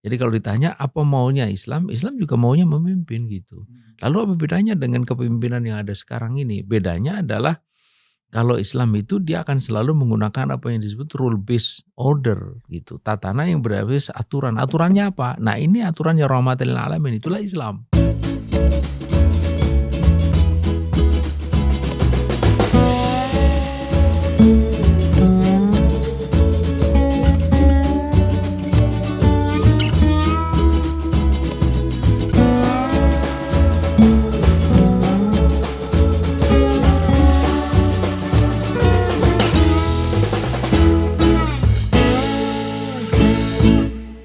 Jadi kalau ditanya apa maunya Islam, Islam juga maunya memimpin gitu. Lalu apa bedanya dengan kepemimpinan yang ada sekarang ini? Bedanya adalah kalau Islam itu dia akan selalu menggunakan apa yang disebut rule based order gitu. Tatanan yang berbasis aturan. Aturannya apa? Nah ini aturannya rahmatan lil alamin, itulah Islam.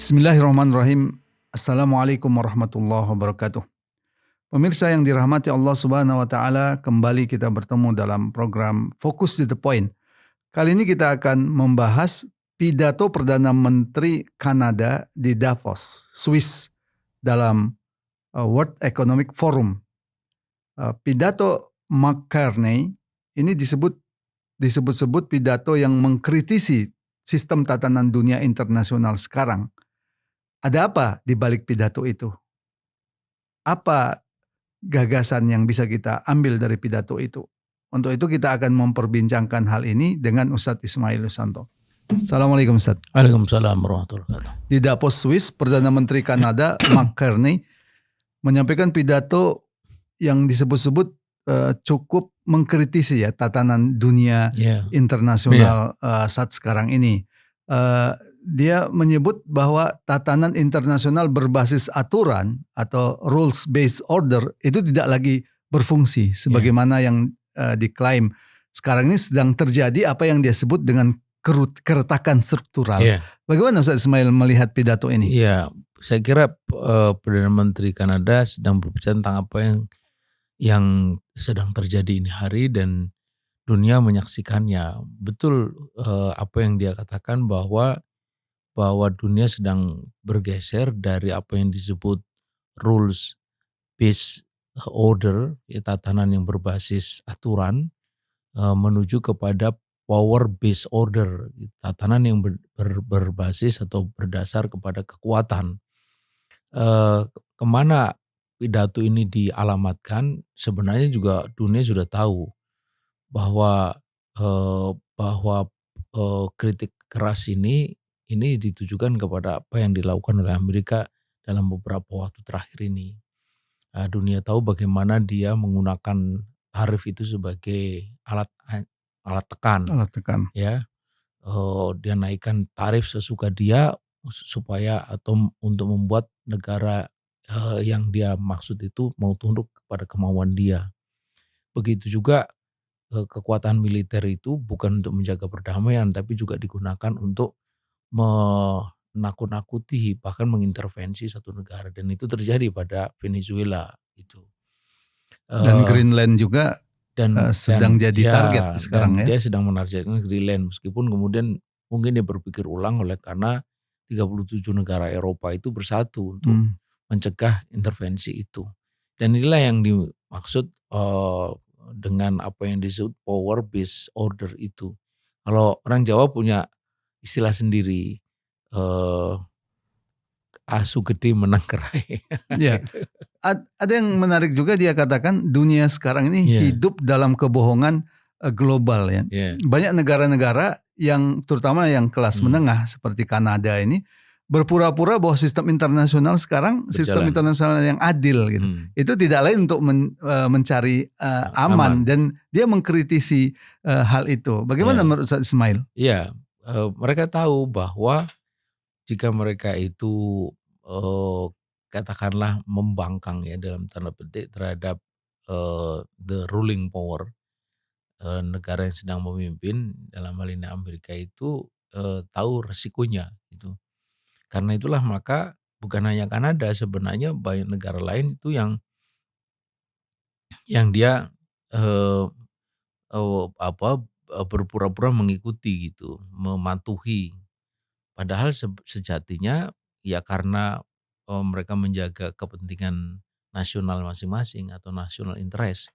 Bismillahirrahmanirrahim. Assalamualaikum warahmatullahi wabarakatuh. Pemirsa yang dirahmati Allah Subhanahu wa taala, kembali kita bertemu dalam program Fokus to the Point. Kali ini kita akan membahas pidato Perdana Menteri Kanada di Davos, Swiss dalam World Economic Forum. Pidato McCartney ini disebut-sebut pidato yang mengkritisi sistem tatanan dunia internasional sekarang. Ada apa di balik pidato itu? Apa gagasan yang bisa kita ambil dari pidato itu? Untuk itu kita akan memperbincangkan hal ini dengan Ustadz Ismail Yusanto. Assalamualaikum Ustadz. Waalaikumsalam warahmatullahi wabarakatuh. Di Davos, Swiss, Perdana Menteri Kanada McCartney menyampaikan pidato yang disebut-sebut cukup mengkritisi ya tatanan dunia internasional saat sekarang ini. Dia menyebut bahwa tatanan internasional berbasis aturan atau rules based order itu tidak lagi berfungsi sebagaimana yang diklaim sekarang ini sedang terjadi apa yang dia sebut dengan keretakan struktural. Bagaimana Ustaz Ismail melihat pidato ini? Iya, saya kira Perdana Menteri Kanada sedang berbicara tentang apa yang sedang terjadi ini hari dan dunia menyaksikannya. Betul apa yang dia katakan bahwa dunia sedang bergeser dari apa yang disebut rules based order, ya, tatanan yang berbasis aturan, menuju kepada power based order, tatanan yang berbasis atau berdasar kepada kekuatan. Kemana pidato ini dialamatkan? Sebenarnya juga dunia sudah tahu bahwa kritik keras ini ditujukan kepada apa yang dilakukan oleh Amerika dalam beberapa waktu terakhir ini. Dunia tahu bagaimana dia menggunakan tarif itu sebagai alat tekan. Ya, dia naikkan tarif sesuka dia supaya atau untuk membuat negara yang dia maksud itu mau tunduk kepada kemauan dia. Begitu juga kekuatan militer itu bukan untuk menjaga perdamaian tapi juga digunakan untuk menakut-nakuti bahkan mengintervensi satu negara, dan itu terjadi pada Venezuela itu. Dan Greenland juga sedang jadi target sekarang dan dia sedang menargetkan Greenland meskipun kemudian mungkin dia berpikir ulang oleh karena 37 negara Eropa itu bersatu untuk mencegah intervensi itu. Dan inilah yang dimaksud dengan apa yang disebut power based order itu. Kalau orang Jawa punya istilah sendiri, asu gede menang kerai. Ya. Ada yang menarik juga, dia katakan dunia sekarang ini hidup dalam kebohongan global ya. Banyak negara-negara yang terutama yang kelas menengah seperti Kanada ini berpura-pura bahwa sistem internasional sekarang sistem internasional yang adil gitu. Itu tidak lain untuk mencari aman dan dia mengkritisi hal itu. Bagaimana menurut Ustaz Ismail? Iya, mereka tahu bahwa jika mereka itu katakanlah membangkang ya dalam tanda petik terhadap the ruling power, negara yang sedang memimpin dalam hal ini Amerika itu tahu resikonya gitu. Karena itulah maka bukan hanya Kanada, sebenarnya banyak negara lain itu yang dia berpura-pura mengikuti gitu, mematuhi. Padahal sejatinya ya karena mereka menjaga kepentingan nasional masing-masing atau national interest.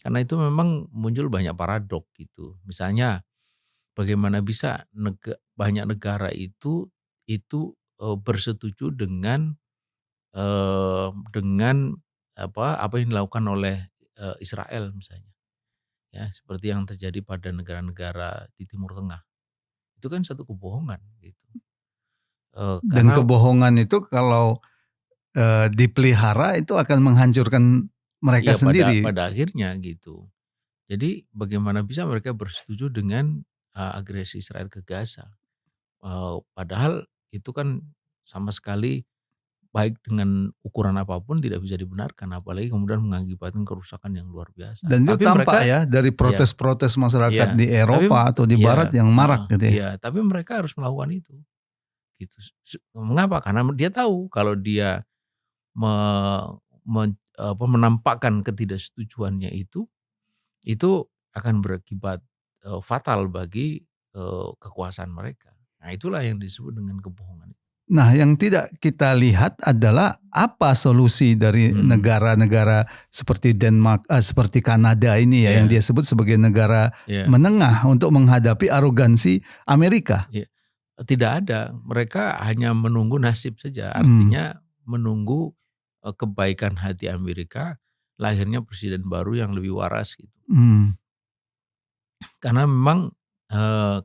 Karena itu memang muncul banyak paradok gitu. Misalnya bagaimana bisa banyak negara itu bersetuju dengan apa yang dilakukan oleh Israel misalnya, ya seperti yang terjadi pada negara-negara di Timur Tengah. Itu kan satu kebohongan gitu, Dan karena kebohongan itu kalau dipelihara itu akan menghancurkan mereka ya pada sendiri. pada akhirnya gitu. Jadi bagaimana bisa mereka bersetuju dengan agresi Israel ke Gaza, padahal itu kan sama sekali baik dengan ukuran apapun tidak bisa dibenarkan, apalagi kemudian mengakibatkan kerusakan yang luar biasa. Dan itu Tapi tampak mereka ya dari ya protes-protes masyarakat ya di tapi Eropa atau di Barat ya yang marak heeh, gitu ya. iya, tapi mereka harus melakukan itu, gitu. Mengapa? Karena dia tahu kalau dia me menampakkan ketidaksetujuannya itu akan berakibat, fatal bagi, kekuasaan mereka. Nah itulah yang disebut dengan kebohongan. Nah, yang tidak kita lihat adalah apa solusi dari Mhm, negara-negara seperti Denmark, seperti Kanada ini ya, yang iya dia sebut sebagai negara iya menengah untuk menghadapi arogansi Amerika. iya. Tidak ada, mereka hanya menunggu nasib saja, Hmm, artinya menunggu, kebaikan hati Amerika, lahirnya presiden baru yang lebih waras gitu. hmm. Karena memang,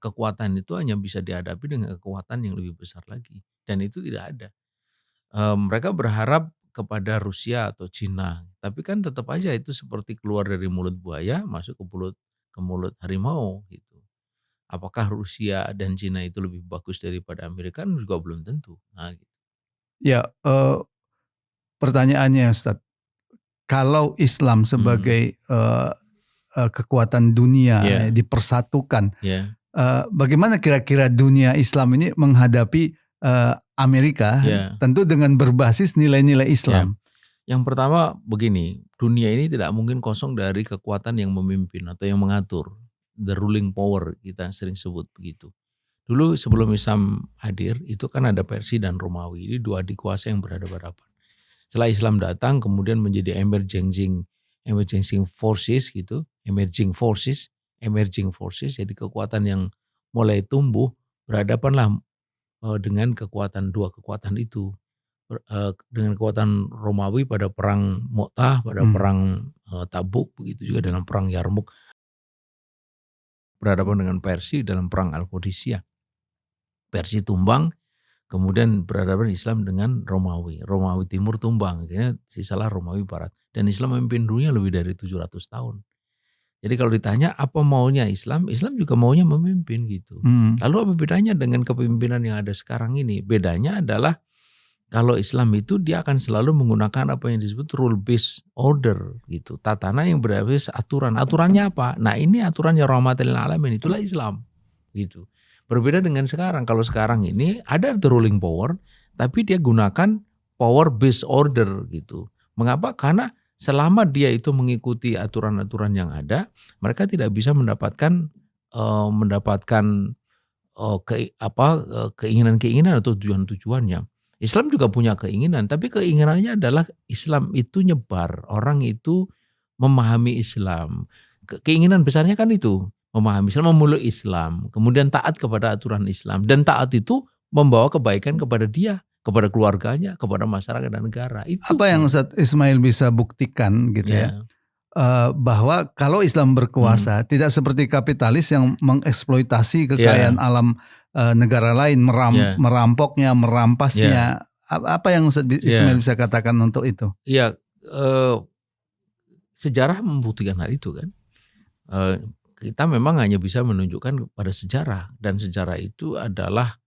kekuatan itu hanya bisa dihadapi dengan kekuatan yang lebih besar lagi, dan itu tidak ada. Mereka berharap kepada Rusia atau Cina, tapi kan tetap aja itu seperti keluar dari mulut buaya masuk ke mulut harimau gitu. Apakah Rusia dan Cina itu lebih bagus daripada Amerika kan juga belum tentu. Nah gitu. Ya, pertanyaannya Ustadz, kalau Islam Mhm. sebagai kekuatan dunia ya, Iya dipersatukan, iya bagaimana kira-kira dunia Islam ini menghadapi Amerika, iya tentu dengan berbasis nilai-nilai iya. Islam. Yang pertama begini, dunia ini tidak mungkin kosong dari kekuatan yang memimpin atau yang mengatur, the ruling power kita sering sebut begitu. Dulu sebelum Islam hadir, itu kan ada Persia dan Romawi, ini dua adik kuasa yang berhadapan-hadapan. Setelah Islam datang kemudian menjadi emerging forces gitu, emerging forces, jadi kekuatan yang mulai tumbuh berhadapanlah, dengan dua kekuatan itu. Dengan kekuatan Romawi pada perang Mu'tah, pada Hmm. perang, Tabuk, begitu juga dalam perang Yarmuk, berhadapan dengan Persia dalam perang Al-Qadisiyah. Persia tumbang, kemudian berhadapan Islam dengan Romawi. Romawi Timur tumbang, akhirnya sisalah Romawi Barat. Dan Islam memimpin dunia lebih dari 700 tahun. Jadi kalau ditanya apa maunya Islam, Islam juga maunya memimpin gitu. Hmm. Lalu apa bedanya dengan kepemimpinan yang ada sekarang ini? Bedanya adalah kalau Islam itu dia akan selalu menggunakan apa yang disebut rule based order gitu. Tatanan yang berbasis aturan. Aturannya apa? Nah ini aturannya rahmatan lil alamin, itulah Islam gitu. Berbeda dengan sekarang. Kalau sekarang ini ada the ruling power, tapi dia gunakan power based order gitu. Mengapa? Karena selama dia itu mengikuti aturan-aturan yang ada, mereka tidak bisa mendapatkan keinginan-keinginan atau tujuan-tujuannya. Islam juga punya keinginan, tapi keinginannya adalah Islam itu nyebar, orang itu memahami Islam. Keinginan besarnya kan itu, memahami Islam, memeluk Islam, kemudian taat kepada aturan Islam, dan taat itu membawa kebaikan kepada dia, kepada keluarganya, kepada masyarakat dan negara. Itu Apa yang gitu. Ustadz Ismail bisa buktikan gitu ya, Ya. bahwa kalau Islam Hmm. berkuasa tidak seperti kapitalis yang mengeksploitasi kekayaan Ya, alam negara lain, ya, merampoknya, ya, merampasnya. Apa yang Ustadz Ismail ya, bisa katakan untuk itu? ya. Sejarah membuktikan hal itu kan. Eee, kita memang hanya bisa menunjukkan pada sejarah, dan sejarah itu adalah,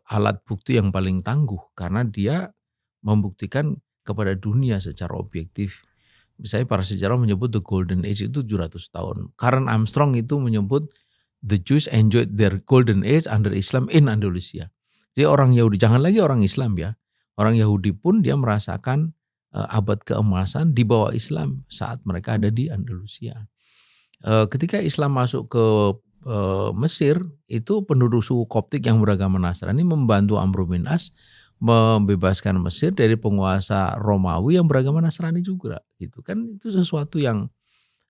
alat bukti yang paling tangguh karena dia membuktikan kepada dunia secara objektif. Misalnya para sejarawan menyebut the golden age itu 700 tahun. Karen Armstrong itu menyebut the Jews enjoyed their golden age under Islam in Andalusia. Jadi orang Yahudi, jangan lagi orang Islam ya, orang Yahudi pun dia merasakan, abad keemasan di bawah Islam saat mereka ada di Andalusia. Ketika Islam masuk ke, Mesir, itu penduduk suku Koptik yang beragama Nasrani membantu Amr bin As membebaskan Mesir dari penguasa Romawi yang beragama Nasrani juga, gitu kan. Itu sesuatu yang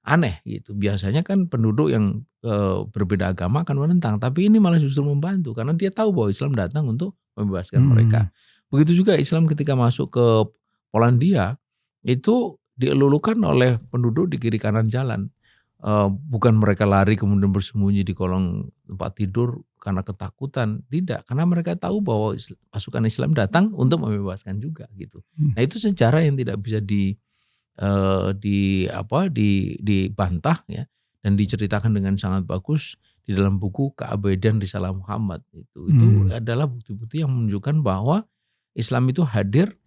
aneh gitu. Biasanya kan penduduk yang, berbeda agama akan menentang, tapi ini malah justru membantu karena dia tahu bahwa Islam datang untuk membebaskan mereka. Begitu juga Islam ketika masuk ke Polandia, itu dielulukan oleh penduduk di kiri kanan jalan. Bukan mereka lari kemudian bersembunyi di kolong tempat tidur karena ketakutan, tidak, karena mereka tahu bahwa pasukan Islam datang untuk membebaskan juga gitu. Nah itu sejarah yang tidak bisa dibantah ya, dan diceritakan dengan sangat bagus di dalam buku Keabadian Risalah Muhammad. Itu adalah bukti-bukti yang menunjukkan bahwa Islam itu hadir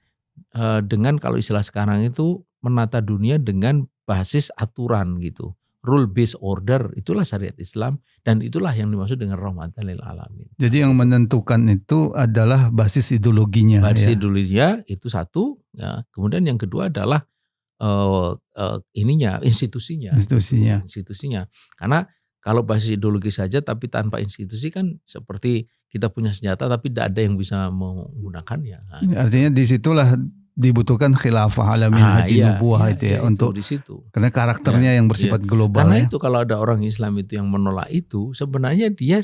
dengan, kalau istilah sekarang itu, menata dunia dengan basis aturan gitu. Rule based order, itulah syariat Islam, dan itulah yang dimaksud dengan rahmatan lil alamin. Jadi yang menentukan itu adalah basis ideologinya. Basis ideologinya itu satu, ya. Kemudian yang kedua adalah institusinya. Institusinya. Karena kalau basis ideologi saja tapi tanpa institusi kan seperti kita punya senjata tapi tidak ada yang bisa menggunakannya. Nah, artinya disitulah dibutuhkan khilafah ala minhajin nubuwah itu ya, untuk di situ. Karena karakternya yang bersifat global. Karena itu kalau ada orang Islam itu yang menolak itu, sebenarnya dia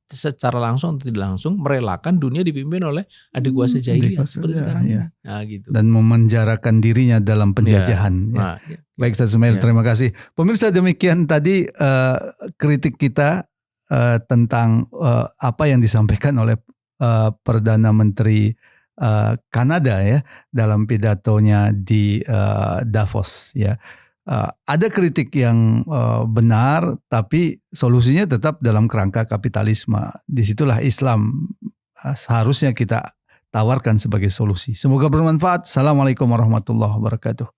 secara langsung atau tidak langsung merelakan dunia dipimpin oleh adik kuasa jahiliyah seperti sekarang. Nah, gitu. Dan memenjarakan dirinya dalam penjajahan. Baik, Ustaz Ismail, terima kasih. Pemirsa, demikian tadi kritik kita tentang apa yang disampaikan oleh Perdana Menteri Kanada ya dalam pidatonya di Davos ya. Ada kritik yang benar, tapi solusinya tetap dalam kerangka kapitalisme. Disitulah Islam seharusnya kita tawarkan sebagai solusi. Semoga bermanfaat. Assalamualaikum warahmatullahi wabarakatuh.